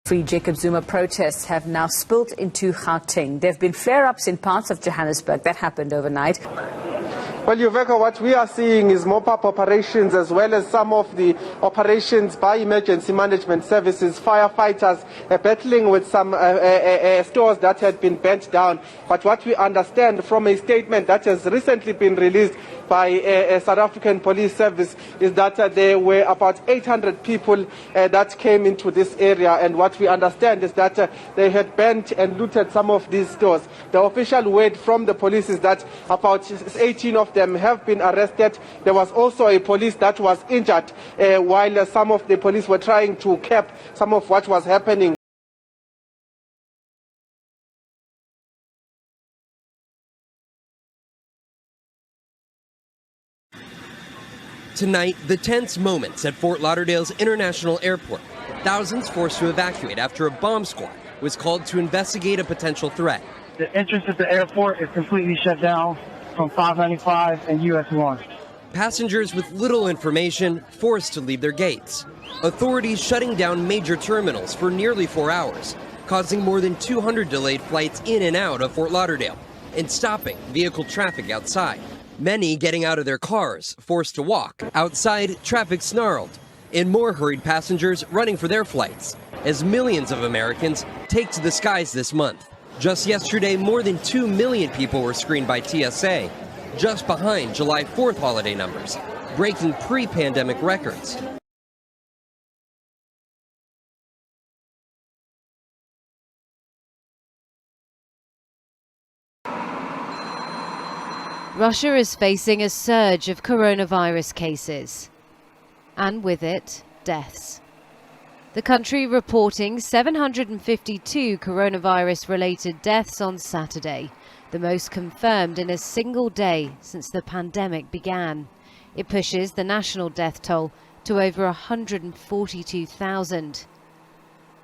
Free Jacob Zuma protests have now spilt into Gauteng. There have been flare-ups in parts of Johannesburg. That happened overnight. Well, Yuveka, what we are seeing is mop-up operations as well as some of the operations by emergency management services, firefighters battling with some stores that had been burnt down. But what we understand from a statement that has recently been released by a South African police service is that there were about 800 people that came into this area, and what we understand is that they had burnt and looted some of these stores. The official word from the police is that about 18 of them have been arrested. There was also a police that was injured while some of the police were trying to cap some of what was happening. Tonight, the tense moments at Fort Lauderdale's International Airport. Thousands forced to evacuate after a bomb squad was called to investigate a potential threat. The entrance to the airport is completely shut down from 595 and US 1. Passengers with little information forced to leave their gates. Authorities shutting down major terminals for nearly 4 hours, causing more than 200 delayed flights in and out of Fort Lauderdale and stopping vehicle traffic outside. Many getting out of their cars, forced to walk. Outside, traffic snarled, and more hurried passengers running for their flights as millions of Americans take to the skies this month. Just yesterday, more than 2 million people were screened by TSA, just behind July 4th holiday numbers, breaking pre-pandemic records. Russia is facing a surge of coronavirus cases, and with it, deaths. The country reporting 752 coronavirus-related deaths on Saturday, the most confirmed in a single day since the pandemic began. It pushes the national death toll to over 142,000.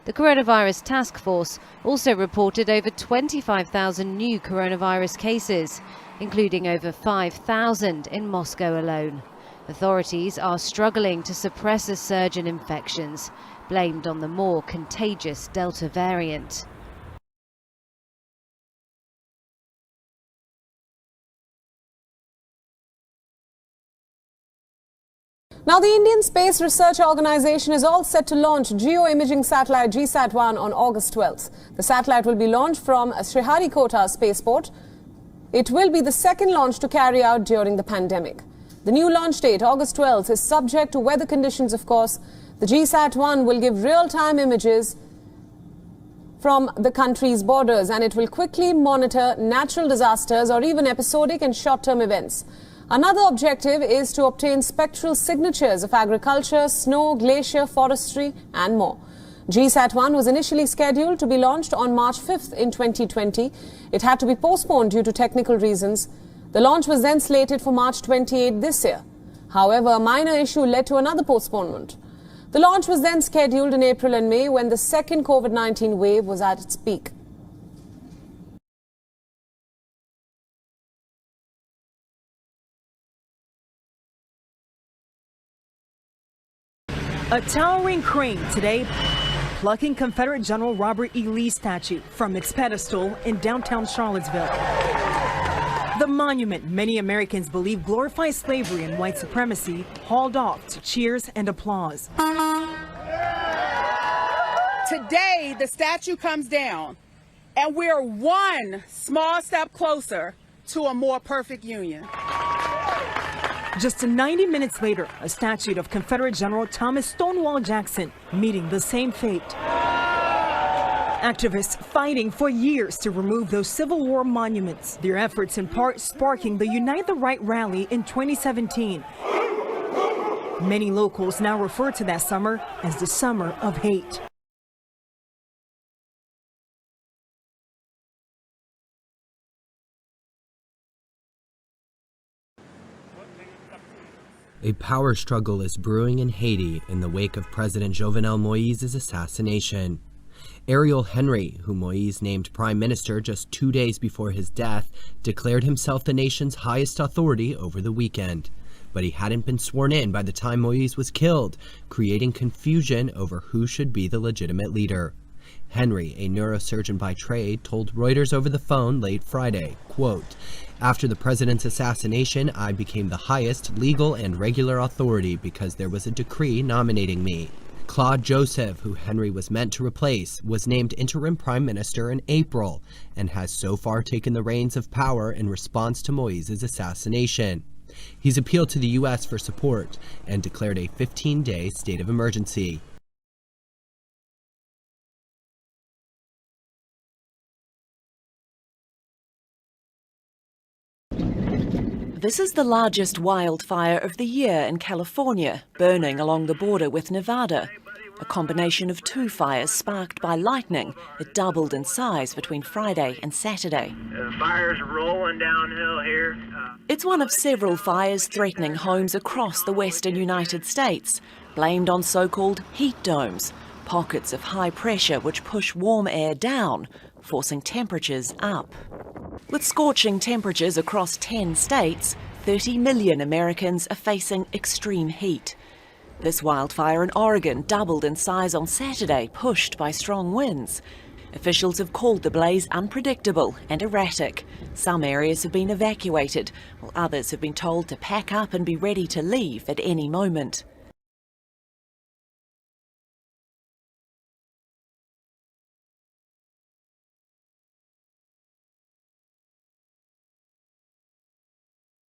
The Coronavirus Task Force also reported over 25,000 new coronavirus cases, including over 5,000 in Moscow alone. Authorities are struggling to suppress a surge in infections, blamed on the more contagious Delta variant. Now, the Indian Space Research Organisation is all set to launch geo-imaging satellite GSAT-1 on August 12th. The satellite will be launched from Sriharikota spaceport. It will be the second launch to carry out during the pandemic. The new launch date, August 12th, is subject to weather conditions, of course. The GSAT-1 will give real-time images from the country's borders, and it will quickly monitor natural disasters or even episodic and short-term events. Another objective is to obtain spectral signatures of agriculture, snow, glacier, forestry and more. GSAT-1 was initially scheduled to be launched on March 5th in 2020. It had to be postponed due to technical reasons. The launch was then slated for March 28 this year. However, a minor issue led to another postponement. The launch was then scheduled in April and May when the second COVID-19 wave was at its peak. A towering crane today plucking Confederate General Robert E. Lee statue from its pedestal in downtown Charlottesville. The monument many Americans believe glorifies slavery and white supremacy hauled off to cheers and applause. Today, the statue comes down, and we're one small step closer to a more perfect union. Just 90 minutes later, a statue of Confederate General Thomas Stonewall Jackson meeting the same fate. Activists fighting for years to remove those Civil War monuments, their efforts in part sparking the Unite the Right rally in 2017. Many locals now refer to that summer as the Summer of Hate. A power struggle is brewing in Haiti in the wake of President Javenel Moise's assassination. Ariel Henry, who Moise named prime minister just 2 days before his death, declared himself the nation's highest authority over the weekend. But he hadn't been sworn in by the time Moise was killed, creating confusion over who should be the legitimate leader. Henry, a neurosurgeon by trade, told Reuters over the phone late Friday, quote, "After the president's assassination, I became the highest legal and regular authority because there was a decree nominating me." Claude Joseph, who Henry was meant to replace, was named interim prime minister in April and has so far taken the reins of power in response to Moise's assassination. He's appealed to the U.S. for support and declared a 15-day state of emergency. This is the largest wildfire of the year in California, burning along the border with Nevada. A combination of two fires sparked by lightning that doubled in size between Friday and Saturday. The fire's rolling downhill here. It's one of several fires threatening homes across the western United States, blamed on so-called heat domes, pockets of high pressure which push warm air down, forcing temperatures up. With scorching temperatures across 10 states, 30 million Americans are facing extreme heat. This wildfire in Oregon doubled in size on Saturday, pushed by strong winds. Officials have called the blaze unpredictable and erratic. Some areas have been evacuated, while others have been told to pack up and be ready to leave at any moment.